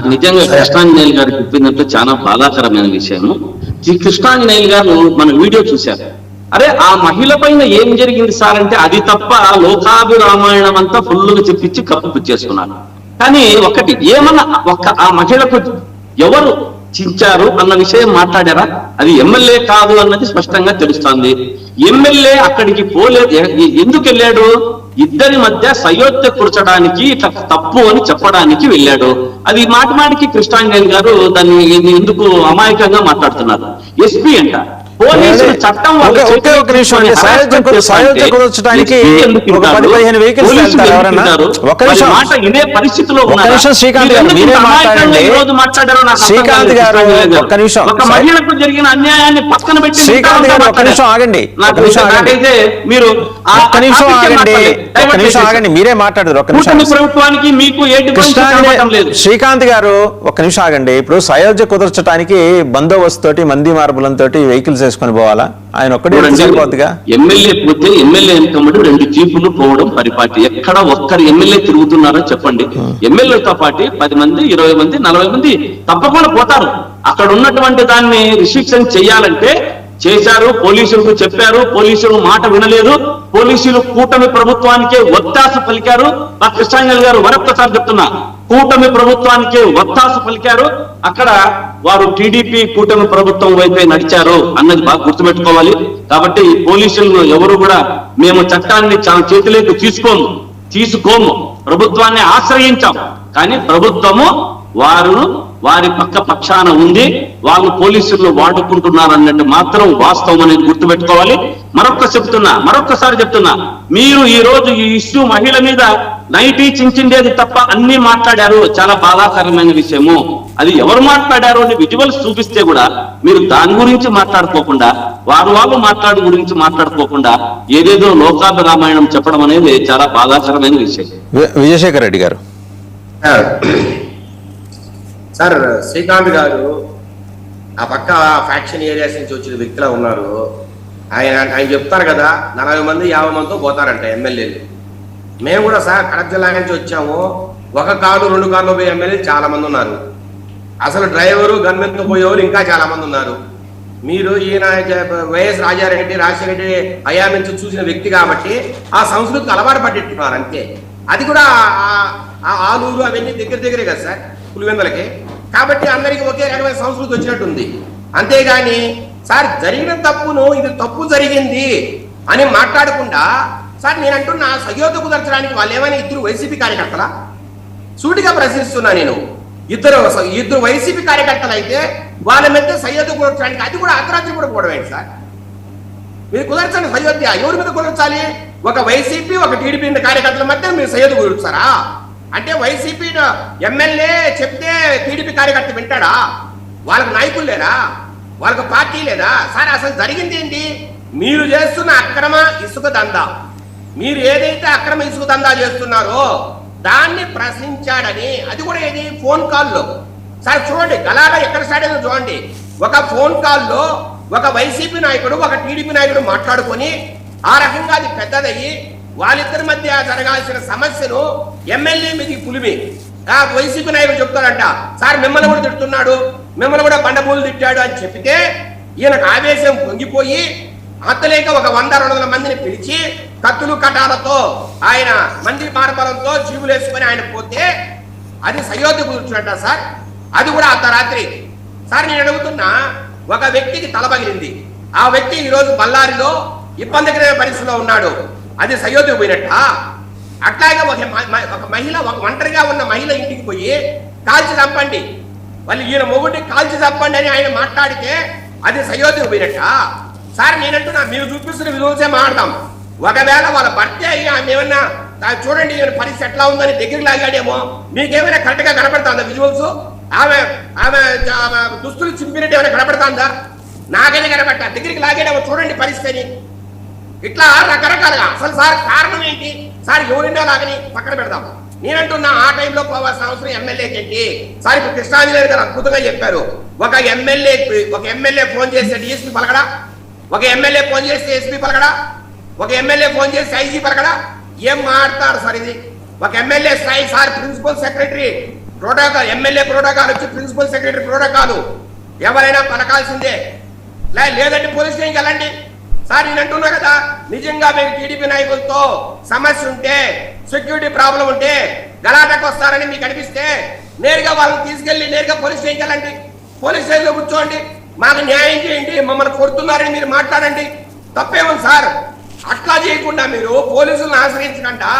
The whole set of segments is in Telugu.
నాకు నిజంగా కృష్ణాంజనేయులు గారు చెప్పినట్టు చాలా బాధాకరమైన విషయము. ఈ కృష్ణాంజనేయులు గారు మన వీడియో చూశారు. అరే ఆ మహిళ పైన ఏం జరిగింది సార్ అంటే అది తప్ప లోకాభిరామాయణం అంతా ఫుల్లుగా చెప్పించి కప్పు చేసుకున్నారు. కానీ ఒకటి ఏమన్నా ఆ మహిళకు ఎవరు చించారు అన్న విషయం మాట్లాడారా? అది ఎమ్మెల్యే కాదు అన్నది స్పష్టంగా తెలుస్తోంది. ఎమ్మెల్యే అక్కడికి పోలేదు. ఎందుకు వెళ్ళాడు? ఇద్దరి మధ్య సయోధ్య కూర్చడానికి ఇట్లా తప్పు అని చెప్పడానికి వెళ్ళాడు. అది మాటిమాటికి కృష్ణాంజనేయులు గారు దాన్ని ఎందుకు అమాయకంగా మాట్లాడుతున్నారు. ఎస్పీ అంట, పోలీసులు చట్టం పరిస్థితిలో ఒక మహిళకు జరిగిన అన్యాయాన్ని పక్కన పెట్టి శ్రీకాంత్ గారు ఒక్క నిమిషం ఆగండి, మీరు ఆగండి, మీరే మాట్లాడారు. ఒక్క నిమిషం ప్రభుత్వానికి మీకు శ్రీకాంత్ గారు ఒక్క నిమిషం ఆగండి. ఇప్పుడు సయోధ్య కుదర్చడానికి బందోబస్తు తోటి మంది మార్బులంతో వెహికల్స్ వేసుకొని పోవాలా? ఆయన ఒక్కడే సరిపోతుందిగా. ఎమ్మెల్యే పోతే ఎమ్మెల్యే వెనకమ్మడి 2 జీపులు పోవడం పరిపాటి. ఎక్కడ ఒక్కరు ఎమ్మెల్యే తిరుగుతున్నారో చెప్పండి. ఎమ్మెల్యేతో పాటు 10 మంది 20 మంది 40 మంది తప్పకుండా పోతారు. అక్కడ ఉన్నటువంటి దాన్ని రిస్ట్రిక్షన్ చేయాలంటే చేశారు. పోలీసులకు చెప్పారు, పోలీసులు మాట వినలేదు. పోలీసులు కూటమి ప్రభుత్వానికే ఒత్తాసు పలికారు. ఆ కృష్ణాంజనేయులు గారు మరొక్కసారి చెప్తున్నా, కూటమి ప్రభుత్వానికే ఒత్తాసు పలికారు. అక్కడ వారు టీడీపీ కూటమి ప్రభుత్వం వైపే నడిచారు అన్నది బాగా గుర్తుపెట్టుకోవాలి. కాబట్టి పోలీసులను ఎవరు కూడా మేము చట్టాన్ని చేతిలోకి తీసుకోము, ప్రభుత్వాన్ని ఆశ్రయించాం. కానీ ప్రభుత్వము వారి పక్షాన ఉంది, వాళ్ళు పోలీసులు వాడుకుంటున్నారు అన్నట్టు మాత్రం వాస్తవం అనేది గుర్తుపెట్టుకోవాలి. మరొక్కసారి చెప్తున్నా, మీరు ఈ రోజు ఈ ఇష్యూ మహిళ మీద నైటీ చించిండేది తప్ప అన్ని మాట్లాడారు. చాలా బాధాకరమైన విషయము. అది ఎవరు మాట్లాడారు అని విజువల్స్ చూపిస్తే కూడా మీరు దాని గురించి మాట్లాడుకోకుండా, వాళ్ళు గురించి మాట్లాడుకోకుండా ఏదేదో లోకాభిరామాయణం చెప్పడం అనేది చాలా బాధాకరమైన విషయం. విజయశేఖర్ రెడ్డి గారు. సార్, శ్రీకాంత్ గారు ఆ పక్క ఫ్యాక్షన్ ఏరియాస్ నుంచి వచ్చిన వ్యక్తులు ఉన్నారు. ఆయన చెప్తారు కదా 40 మంది 50 మందితో పోతారంట ఎమ్మెల్యేలు. మేము కూడా సార్ కడప జిల్లా నుంచి వచ్చాము. 1 కారు 2 కార్లు పోయే ఎమ్మెల్యేలు చాలా మంది ఉన్నారు. అసలు డ్రైవరు గన్మెన్తో పోయేవారు ఇంకా చాలా మంది ఉన్నారు. మీరు ఈయన వైఎస్ రాజశేఖర రెడ్డి హయా నుంచి చూసిన వ్యక్తి కాబట్టి ఆ సంస్కృతికి అలవాటు పట్టిట్టున్నారు అంతే. అది కూడా ఆలూరు అవన్నీ దగ్గరే కదా సార్ పులివెందులకి. కాబట్టి అందరికీ ఒకే రకమైన సంస్కృతి వచ్చినట్టుంది. అంతేగాని సార్ జరిగిన తప్పును ఇది తప్పు జరిగింది అని మాట్లాడకుండా సార్ నేను అంటున్నా సయోధ్య కుదర్చడానికి వాళ్ళు ఏమైనా ఇద్దరు వైసీపీ కార్యకర్తలా? సూటిగా ప్రశ్నిస్తున్నా నేను. ఇద్దరు వైసీపీ కార్యకర్తలు అయితే వాళ్ళ మీద సయోధ్య కుదర్చడానికి అది కూడా అర్ధరాత్రి కూడా పోవడం సార్. మీరు కుదర్చండి సయోధ్య. ఎవరి మీద కుదర్చాలి? ఒక వైసీపీ ఒక టీడీపీ కార్యకర్తల మధ్య మీరు సయోధ్య కుదుర్చారా? అంటే వైసీపీ ఎమ్మెల్యే చెప్తే టీడీపీ కార్యకర్త వింటాడా? వాళ్ళకు నాయకులు లేరా? వాళ్ళకు పార్టీ లేదా? సార్ అసలు జరిగింది ఏంటి? మీరు చేస్తున్న అక్రమ ఇసుక దందా, మీరు ఏదైతే అక్రమ ఇసుక దందా చేస్తున్నారో దాన్ని ప్రశ్నించాడని, అది కూడా ఏది ఫోన్ కాల్లో. సార్ చూడండి, గలాగా ఎక్కడ స్టార్ట్ అయిందో చూడండి. ఒక ఫోన్ కాల్లో ఒక వైసీపీ నాయకుడు ఒక టీడీపీ నాయకుడు మాట్లాడుకొని ఆ రకంగా అది పెద్దదయ్యి వాళ్ళిద్దరి మధ్య జరగాల్సిన సమస్యను ఎమ్మెల్యే మీది పులిమి ఆ వైసీపీ నాయకుడు చెప్తారంట, సార్ మిమ్మల్ని కూడా తిడుతున్నాడు, మిమ్మల్ని కూడా బండబూలు తిట్టాడు అని చెప్పితే ఈయనకు ఆవేశం పొంగిపోయి అత్తలేక ఒక 100-200 మందిని పిలిచి కత్తులు కటాలతో ఆయన మంది మార్బలంతో జీవులేసుకొని ఆయన పోతే అది సయోధ్య కూర్చున్నట్ట సార్. అది కూడా అర్ధరాత్రి. సార్ నేను అడుగుతున్నా, ఒక వ్యక్తికి తల పగిలింది, ఆ వ్యక్తి ఈరోజు బళ్ళారిలో ఇబ్బందికరమైన పరిస్థితిలో ఉన్నాడు, అది సయోధ్య పోయినట్ట? అట్లాగే ఒక మహిళ, ఒక ఒంటరిగా ఉన్న మహిళ ఇంటికి పోయి కాల్చి చంపండి, వాళ్ళు ఈయన మొగుడిని కాల్చి చంపండి అని ఆయన మాట్లాడితే అది సయోధ్య పోయినట్ట? సార్ నేనంటున్నా, మీరు చూపిస్తున్న విధులసే మాట్లాడతాం. ఒకవేళ వాళ్ళ భర్త అయ్యి ఆమె ఏమన్నా చూడండి ఈయన పరిస్థితి ఎట్లా ఉందని దగ్గరికి లాగాడేమో, మీకేమైనా కరెక్ట్ గా కనపడుతుందా విజువల్స్? ఆమె దుస్తులు చింపినట్టు ఏమైనా కనపడుతుందా? నాకైనా కనపడ్డ దగ్గరికి లాగాడేమో చూడండి పరిస్థితిని. ఇట్లా రకరకాలుగా అసలు సార్ కారణం ఏంటి సార్? ఎవరినా లాగని పక్కన పెడదాం. నేనంటున్నా ఆ టైంలో పోవాల్సిన అవసరం ఎమ్మెల్యేకి ఏంటి సార్? ఇప్పుడు కృష్ణాంజనేయులు గారు అద్భుతంగా చెప్పారు. ఒక ఎమ్మెల్యే ఫోన్ చేస్తే డిఎస్పీ పలకడా? ఒక ఎమ్మెల్యే ఫోన్ చేస్తే ఎస్పీ పలకడా? ఒక ఎమ్మెల్యే ఫోన్ చేస్తే ఐజీ పలకడా? ఏం మాట్లాడతారు సార్ ఇది? ఒక ఎమ్మెల్యే స్థాయి sir principal secretary protocol, MLA protocol వచ్చి ప్రిన్సిపల్ సెక్రటరీ ప్రోటోకాల్, ఎవరైనా పలకాల్సిందే, లేదంటే పోలీస్ స్టేషన్కి వెళ్ళండి. సార్ నేను అంటున్నా కదా, నిజంగా మీకు టీడీపీ నాయకులతో సమస్య ఉంటే, సెక్యూరిటీ ప్రాబ్లం ఉంటే, గలాటకు వస్తారని మీకు అనిపిస్తే నేరుగా వాళ్ళని తీసుకెళ్లి నేరుగా పోలీస్ స్టేషన్కి వెళ్ళండి. పోలీస్ స్టేషన్లో కూర్చోండి, మాకు న్యాయం చేయండి, మమ్మల్ని కొడుతున్నారని మీరు మాట్లాడండి, తప్పేముంది సార్. అట్లా చేయకుండా మీరు పోలీసులను ఆశ్రయించకుండా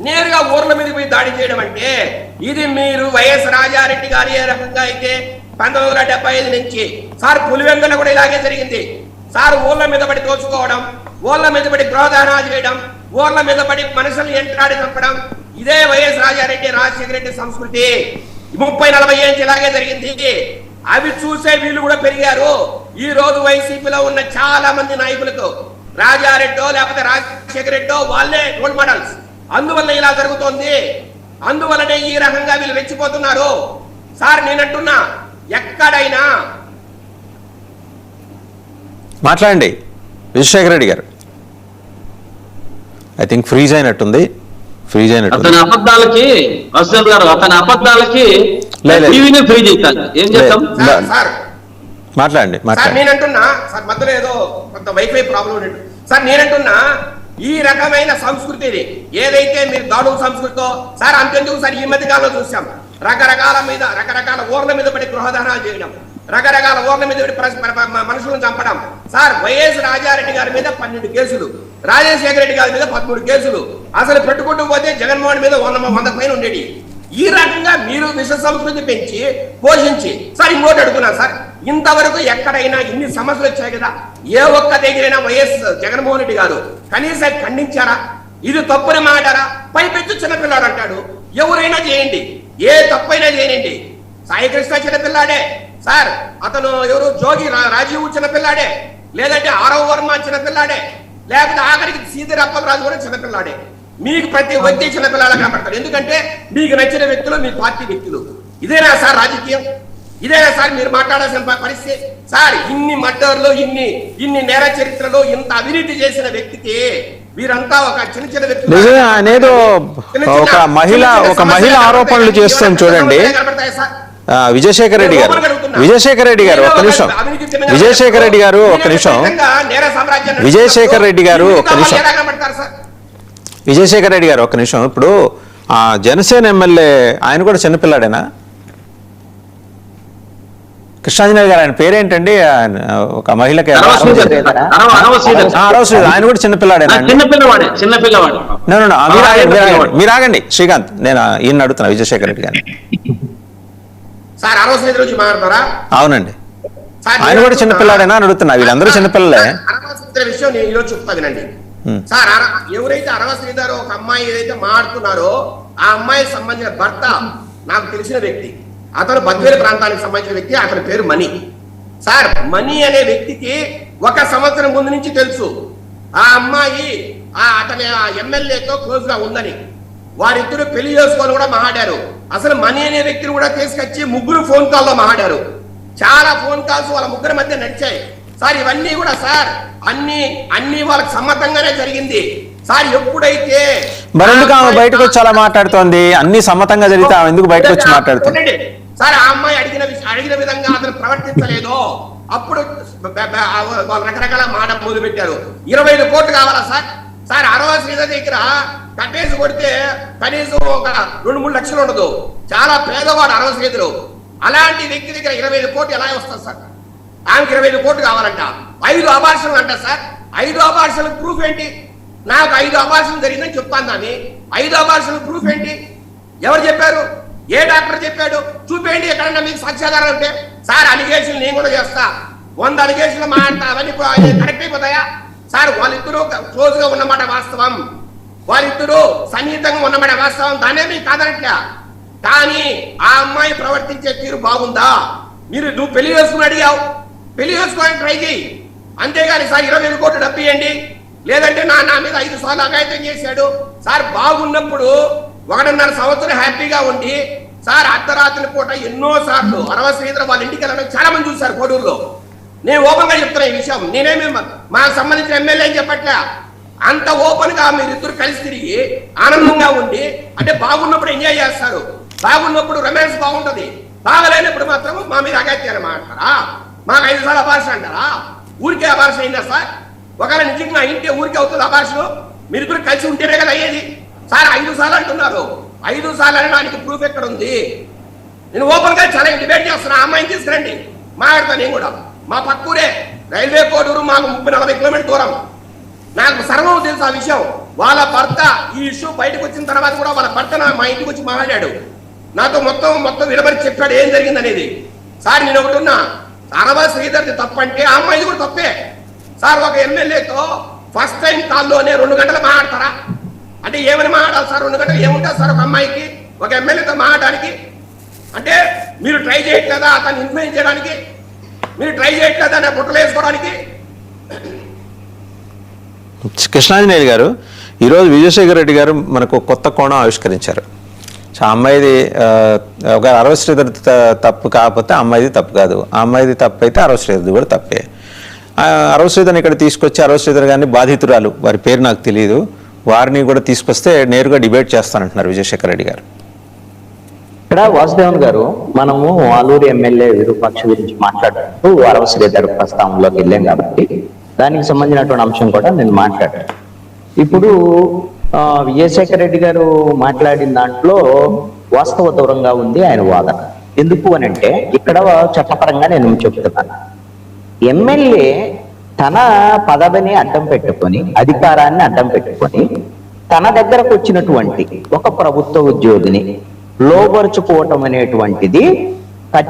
నేరుగా ఊర్ల మీద పోయి దాడి చేయడం అంటే, ఇది మీరు వైఎస్ రాజారెడ్డి గారు ఏ రకంగా అయితే 1975 నుంచి సార్ పులివెందులో కూడా ఇలాగే జరిగింది సార్. ఊర్ల మీద పడి దోచుకోవడం, ఊర్ల మీద పడి గృహదానాలు చేయడం, ఊర్ల మీద పడి మనుషులు ఎంట్రాడి చంపడం, ఇదే వైఎస్ రాజారెడ్డి రాజశేఖర రెడ్డి సంస్కృతి. 30-40 ఏళ్ళు ఇలాగే జరిగింది. అవి చూసే వీళ్ళు కూడా పెరిగారు. ఈ రోజు వైసీపీలో ఉన్న చాలా మంది నాయకులకు రాజారెడ్డో లేకపోతే రాజశేఖర రెడ్డో వాళ్ళే రోల్ మోడల్స్. అందువల్ల ఇలా జరుగుతోంది, అందువల్లనే ఈ రకంగా వీళ్ళు రెచ్చిపోతున్నారు. సార్ నేనంటున్నా, ఎక్కడైనా మాట్లాడండి విజయశేఖర రెడ్డి గారు. ఐ థింక్ ఫ్రీజ్ అయినట్టుంది. అతని అబద్ధాలకి వసంత్ గారు, అతని అబద్ధాలకి టీవీని ఫ్రీజ్ అవుతారు. ఏం చేస్తాం సార్? మాట్లాడండి. నేనంటున్నా సార్, మధ్యలో ఏదో కొంత వైఫై ప్రాబ్లం ఉన్నట్టు. సార్ నేనంటున్నా, ఈ రకమైన సంస్కృతిని ఏదైతే మీరు దాడుల సంస్కృతితో సార్, అంతెందుకు సార్, ఈ మధ్య కాలంలో చూసాం రకరకాల ఊర్ల మీద పడి గృహదానాలు చేయడం, రకరకాల ఊర్ల మీద పడి మనుషులను చంపడం. సార్ వైఎస్ రాజారెడ్డి గారి మీద 12 కేసులు, రాజశేఖర రెడ్డి గారి మీద 13 కేసులు, అసలు పెట్టుకుంటూ పోతే జగన్మోహన్ మీద 100 పైన ఉండేది. ఈ రకంగా మీరు విష సంస్కృతి పెంచి పోషించి సార్, ఇంకోటి అడుగుతున్నా సార్, ఇంతవరకు ఎక్కడైనా ఇన్ని సమస్యలు వచ్చాయి కదా, ఏ ఒక్క దగ్గరైనా వైఎస్ జగన్మోహన్ రెడ్డి గారు కనీసం ఖండించారా? ఇది తప్పుని మాటారా? పైపెచ్చు చిన్నపిల్లాడు అంటాడు. ఎవరైనా చేయండి, ఏ తప్పైనా చేయండి. సాయికృష్ణ చిన్నపిల్లాడే సార్, అతను ఎవరు జోగి రాజీవ్ చిన్నపిల్లాడే, లేదంటే ఆరవ వర్మ చిన్నపిల్లాడే, లేకపోతే ఆఖరికి సీతారాం అప్పలరాజు కూడా చిన్నపిల్లాడే. మీకు ప్రతి వ్యక్తి చిన్నపిల్లలా కనపడతారు. ఎందుకంటే మీకు నచ్చిన వ్యక్తులు మీ పార్టీ వ్యక్తులు. ఇదేనా సార్ రాజకీయం? ఇదేనా సార్ మీరు మాట్లాడాల్సిన పరిస్థితి? సార్ ఇన్ని మర్డర్లు, ఇన్ని నేర చరిత్రలో ఇంత అవినీతి చేసిన వ్యక్తికి వీరంతా ఒక చిన్న వ్యక్తులు. అనేదో ఒక మహిళ ఆరోపణలు చేస్తాం చూడండి. విజయశేఖర రెడ్డి గారు ఒక్క నిమిషం. విజయశేఖర రెడ్డి గారు ఒక్క నిమిషం. విజయశేఖర రెడ్డి గారు ఒక్క నిమిషం. విజయశేఖర రెడ్డి గారు ఒక్క నిమిషం. ఇప్పుడు జనసేన ఎమ్మెల్యే ఆయన కూడా చిన్నపిల్లాడేనా? కృష్ణాంజనేయ గారు, ఆయన పేరేంటండి? ఒక మహిళకి ఆయన కూడా చిన్నపిల్లాడేనా? మీరు ఆగండి శ్రీకాంత్, నేను ఈయన అడుగుతున్నా విజయశేఖర రెడ్డి గారిని. అవునండి, ఆయన కూడా చిన్నపిల్లాడేనా అని అడుగుతున్నా. వీళ్ళందరూ చిన్నపిల్లలే. విషయం నేను ఈరోజు చెప్తా వినండి సార్. ఎవరైతే అరవ శ్రీధర్ ఒక అమ్మాయి ఏదైతే మాట్లాడుతున్నారో ఆ అమ్మాయికి సంబంధించిన భర్త నాకు తెలిసిన వ్యక్తి. అతను బద్వేలు ప్రాంతానికి సంబంధించిన వ్యక్తి. అతని పేరు మణి. సార్ మణి అనే వ్యక్తికి 1 సంవత్సరం ముందు నుంచి తెలుసు ఆ అమ్మాయి అతని ఎమ్మెల్యేతో క్లోజ్ గా ఉందని. వారిద్దరు పెళ్లి చేసుకొని కూడా మాట్లాడారు. అసలు మణి అనే వ్యక్తిని కూడా తీసుకొచ్చి 3 ఫోన్ కాల్లో మాట్లాడారు. చాలా ఫోన్ కాల్స్ వాళ్ళ 3 మధ్య నడిచాయి సార్. ఇవన్నీ కూడా సార్ అన్ని వాళ్ళకి సమ్మతంగానే జరిగింది సార్. ఎప్పుడైతే మరెందుకు ఆమె బయటకు వచ్చి అలా మాట్లాడుతోంది? అన్ని సమ్మతంగా జరిగితే ఆమె ఎందుకు బయటకు వచ్చి మాట్లాడుతుంది సార్? ఆ అమ్మాయి అడిగిన విధంగా అతను ప్రవర్తించలేదో అప్పుడు వాళ్ళు రకరకాల మాట మొదలు పెట్టారు. 25 కోట్లు కావాలా సార్? సార్ అరవ శ్రీధర్ దగ్గర కట్టేసి కొడితే కనీసం ఒక 2-3 లక్షలు ఉండదు. చాలా పేదవాడు అరవ శ్రీధరు. అలాంటి వ్యక్తి దగ్గర 25 కోట్లు ఎలా వస్తుంది సార్? ఆమెకి 25 కోట్లు కావాలంట. 5 అబార్షన్లు అంట సార్. 5 అబార్షన్లు ప్రూఫ్ ఏంటి? నాకు 5 అబార్షన్లు జరిగిందని చెప్తాను. దాన్ని 5 అబార్షన్లు ప్రూఫ్ ఏంటి? ఎవరు చెప్పారు? ఏ డాక్టర్ చెప్పాడు? చూపేయండి ఎక్కడన్నా మీకు సాక్ష్యాధారాలు ఉంటే. సార్ అలిగేషన్లు నేను కూడా చేస్తా. 100 అలిగేషన్లు మాట్లాడతా, అవన్నీ కరెక్ట్ అయిపోతాయా సార్? వాళ్ళిద్దరూ క్లోజ్ గా ఉన్నమాట వాస్తవం, వాళ్ళిద్దరూ సన్నిహితంగా ఉన్నమాట వాస్తవం. దాన్నే మీకు కాదనట్లే. కానీ ఆ అమ్మాయి ప్రవర్తించే తీరు బాగుందా? నువ్వు పెళ్లి చేసుకుని అడిగావు, పెళ్లి చేసుకోవడానికి ట్రై చేయి. అంతేగాని సార్ 25 కోట్లు డబ్బు ఇవ్వండి, లేదంటే నా మీద 5 సార్లు అఘాయిత్యం చేశాడు సార్. బాగున్నప్పుడు 1.5 సంవత్సరం హ్యాపీగా ఉండి సార్ అర్ధరాత్రి పూట ఎన్నో సార్లు అరవ శ్రీధర్ వాళ్ళ ఇంటికి వెళ్ళడం చాలా మంది చూశారు కోడూరులో. నేను ఓపెన్ గా చెప్తున్నా ఈ విషయం. నేనేమి మాకు సంబంధించిన ఎమ్మెల్యే అని చెప్పట్లే. అంత ఓపెన్ గా మీరిద్దరు కలిసి తిరిగి ఆనందంగా ఉండి అంటే బాగున్నప్పుడు ఎంజాయ్ చేస్తారు. బాగున్నప్పుడు రొమాన్స్ బాగుంటది, బాగలేనప్పుడు మాత్రం మా మీద అగత్యాన్ని మాట్లాడతారా? మాకు 5 సార్లు అబార్షన్ అంటారా? ఊరికే అబార్షన్ అయిందా సార్? ఒకవేళ నిజంగా ఇంటే ఊరికే అవుతుంది అబార్షన్? మీరు ఇద్దరు కలిసి ఉంటేనే కదా అయ్యేది. సార్ 5 సార్లు అంటున్నారు. 5 సార్లు అనడానికి ప్రూఫ్ ఎక్కడ ఉంది? నేను ఓపెన్ గా చాలా డిబేట్ చేస్తున్నా. అమ్మాయిని తీసుకురండి, మాట్లాడతాను నేను కూడా. మా పక్కూరే రైల్వే కోడూరు, మాకు 30-40 కిలోమీటర్ దూరం. నాకు సర్వం తెలుసు ఆ విషయం. వాళ్ళ భర్త ఈ ఇష్యూ బయటకు వచ్చిన తర్వాత కూడా వాళ్ళ భర్త మా ఇంటికి వచ్చి మాట్లాడాడు, నాతో మొత్తం విడమరి చెప్పాడు ఏం జరిగింది అనేది. సార్ నేను ఒకటి ఉన్నా, అరవా శ్రీధర్ది తప్పంటే ఆ అమ్మాయిది కూడా తప్పే సార్. ఒక ఎమ్మెల్యేతో ఫస్ట్ టైం కాల్లోనే 2 గంటలు మాట్లాడతారా? అంటే ఏమని మాట్లాడాలి సార్? 2 గంటలు ఏముంటుంది సార్ ఒక అమ్మాయికి, ఒక ఎమ్మెల్యేతో మాట్లాడడానికి? అంటే మీరు ట్రై చేయట్లేదా అతన్ని ఇన్ఫ్లుయెన్స్ చేయడానికి? మీరు ట్రై చేయట్లేదా నా బుట్టలు వేసుకోవడానికి? కృష్ణాంజనేయులు గారు, ఈరోజు విజయశేఖర రెడ్డి గారు మనకు కొత్త కోణం ఆవిష్కరించారు. సో అమ్మాయిది ఒక అరవ శ్రీధర్ తప్పు కాకపోతే అమ్మాయిది తప్పు కాదు, ఆ అమ్మాయిది తప్పు అయితే అరవ శ్రీధర్ కూడా తప్పే. అరవ శ్రీధర్ని ఇక్కడ తీసుకొచ్చి అరవ శ్రీధర్ గారిని బాధితురాలు, వారి పేరు నాకు తెలియదు, వారిని కూడా తీసుకొస్తే నేరుగా డిబేట్ చేస్తానంటున్నారు విజయశేఖర రెడ్డి గారు. ఇక్కడ వాసుదేవన్ గారు, మనము ఆలూరు ఎమ్మెల్యే విరూపాక్ష గురించి మాట్లాడుతూ అరవ శ్రీధర్ ప్రస్తావనలోకి వెళ్ళాం కాబట్టి దానికి సంబంధించినటువంటి అంశం కూడా నేను మాట్లాడాను. ఇప్పుడు విజయశేఖర రెడ్డి గారు మాట్లాడిన దాంట్లో వాస్తవ దూరంగా ఉంది ఆయన వాదన. ఎందుకు అని అంటే ఇక్కడ చట్టపరంగా నేను చెప్తున్నాను, ఎమ్మెల్యే తన పదవిని అడ్డం పెట్టుకొని, అధికారాన్ని అడ్డం పెట్టుకొని తన దగ్గరకు వచ్చినటువంటి ఒక ప్రభుత్వ ఉద్యోగిని లోపరుచుకోవటం అనేటువంటిది